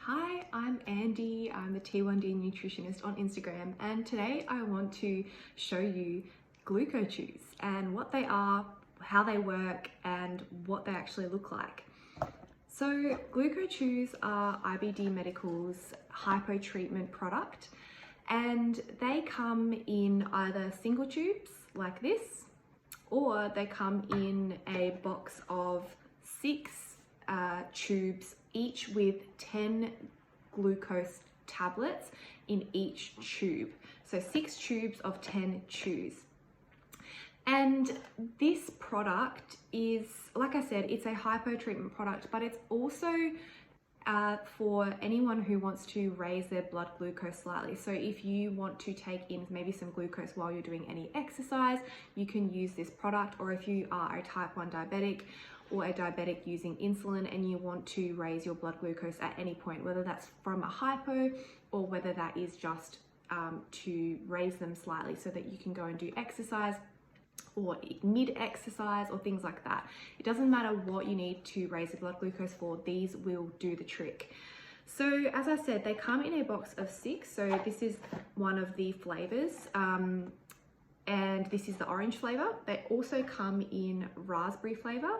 Hi, I'm Andy. I'm the T1D nutritionist on Instagram, and today I want to show you Glucochews and what they are, how they work, and what they actually look like. So Glucochews are IBD Medical's hypo treatment product, and they come in either single tubes like this, or they come in a box of 6 tubes, each with 10 glucose tablets in each tube. So 6 tubes of 10 chews. And this product is, like I said, it's a hypo treatment product, but it's also for anyone who wants to raise their blood glucose slightly. So if you want to take in maybe some glucose while you're doing any exercise, you can use this product. Or if you are a type 1 diabetic or a diabetic using insulin and you want to raise your blood glucose at any point, whether that's from a hypo or whether that is just to raise them slightly so that you can go and do exercise or mid-exercise or things like that. It doesn't matter what you need to raise the blood glucose for, these will do the trick. So as I said, they come in a box of 6. So this is one of the flavors, and this is the orange flavor. They also come in raspberry flavor,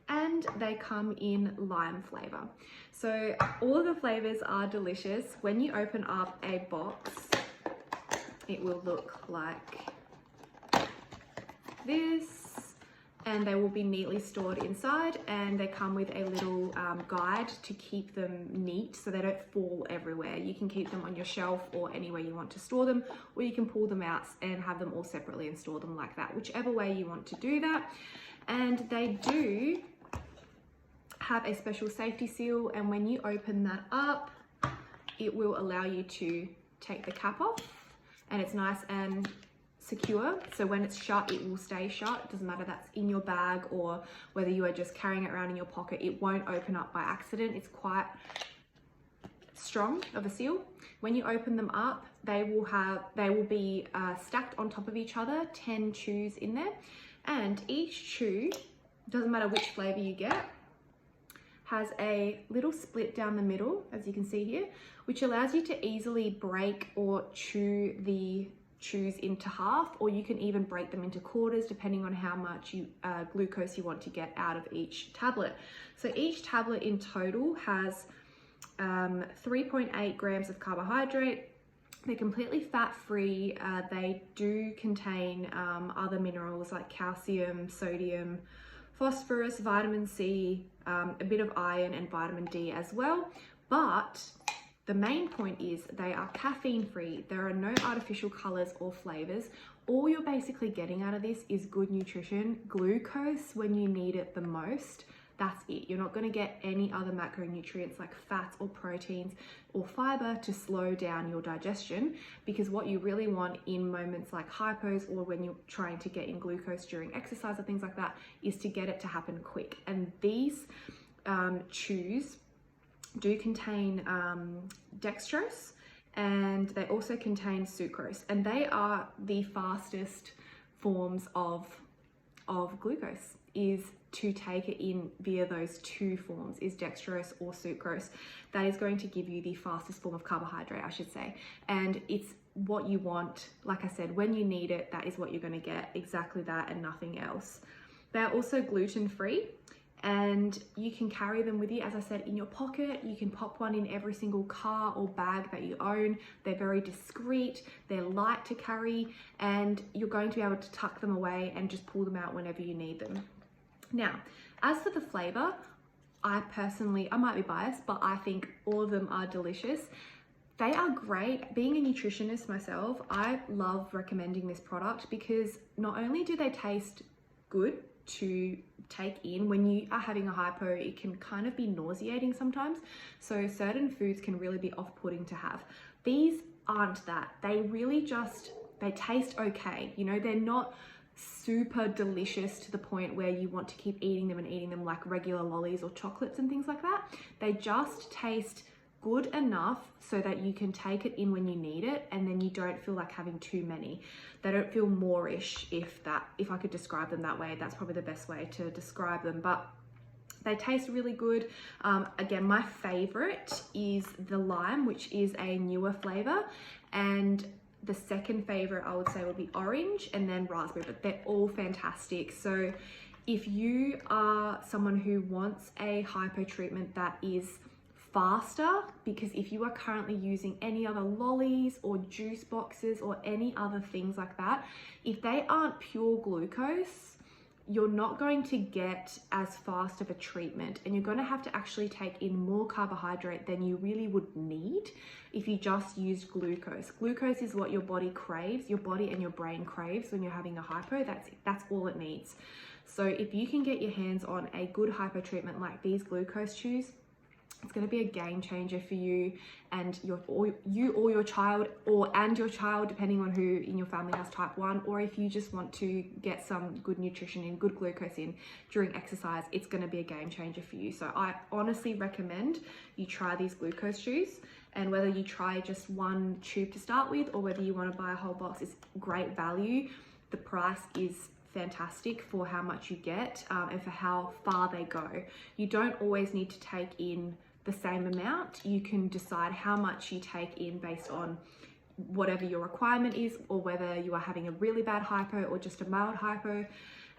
and they come in lime flavor. So all of the flavors are delicious. When you open up a box, it will look like this, and they will be neatly stored inside, and they come with a little guide to keep them neat so they don't fall everywhere. You can keep them on your shelf or anywhere you want to store them, or you can pull them out and have them all separately and store them like that, whichever way you want to do that. And they do have a special safety seal, and when you open that up, it will allow you to take the cap off, and it's nice and secure. So when it's shut, it will stay shut. It doesn't matter that's in your bag or whether you are just carrying it around in your pocket, it won't open up by accident. It's quite strong of a seal. When you open them up, they will be stacked on top of each other, 10 chews in there, and each chew, doesn't matter which flavor you get, has a little split down the middle, as you can see here, which allows you to easily break or chew the chews into half, or you can even break them into quarters depending on how much glucose you want to get out of each tablet. So each tablet in total has 3.8 grams of carbohydrate. They're completely fat-free. They do contain other minerals like calcium, sodium, phosphorus, vitamin C, a bit of iron and vitamin D as well. But the main point is they are caffeine free. There are no artificial colors or flavors. All you're basically getting out of this is good nutrition, glucose when you need it the most. That's it. You're not going to get any other macronutrients like fats or proteins or fiber to slow down your digestion, because what you really want in moments like hypos or when you're trying to get in glucose during exercise or things like that is to get it to happen quick. And these chews do contain dextrose, and they also contain sucrose, and they are the fastest forms of glucose, is to take it in via those 2 forms, is dextrose or sucrose. That is going to give you the fastest form of carbohydrate, I should say, and it's what you want. Like I said, when you need it, that is what you're going to get, exactly that and nothing else. They're also gluten free, and you can carry them with you, as I said, in your pocket. You can pop one in every single car or bag that you own. They're very discreet, they're light to carry, and you're going to be able to tuck them away and just pull them out whenever you need them. Now, as for the flavor, I might be biased, but I think all of them are delicious. They are great. Being a nutritionist myself, I love recommending this product because not only do they taste good to take in, when you are having a hypo, it can kind of be nauseating sometimes. So certain foods can really be off-putting to have. These aren't that. They really they taste okay. You know, they're not super delicious to the point where you want to keep eating them like regular lollies or chocolates and things like that. They just taste good enough so that you can take it in when you need it, and then you don't feel like having too many. They don't feel moreish, if I could describe them that way. That's probably the best way to describe them. But They taste really good. Again, my favorite is the lime, which is a newer flavor, and the second favorite I would say would be orange, and then raspberry, but they're all fantastic. So if you are someone who wants a hypo treatment that is faster, because if you are currently using any other lollies or juice boxes or any other things like that, if they aren't pure glucose, you're not going to get as fast of a treatment, and you're going to have to actually take in more carbohydrate than you really would need if you just used glucose. Glucose is what your body craves, your body and your brain craves when you're having a hypo. That's all it needs. So if you can get your hands on a good hypo treatment like these Glucochews, it's going to be a game changer for you and your child, depending on who in your family has type 1, or if you just want to get some good nutrition in, good glucose in during exercise, it's going to be a game changer for you. So I honestly recommend you try these Glucochews, and whether you try just one tube to start with or whether you want to buy a whole box, is great value. The price is fantastic for how much you get and for how far they go. You don't always need to take in the same amount. You can decide how much you take in based on whatever your requirement is, or whether you are having a really bad hypo or just a mild hypo.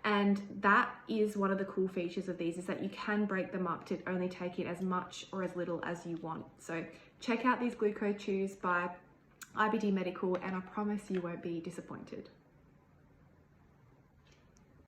And that is one of the cool features of these, is that you can break them up to only take in as much or as little as you want. So check out these Glucochews by IBD Medical, and I promise you won't be disappointed.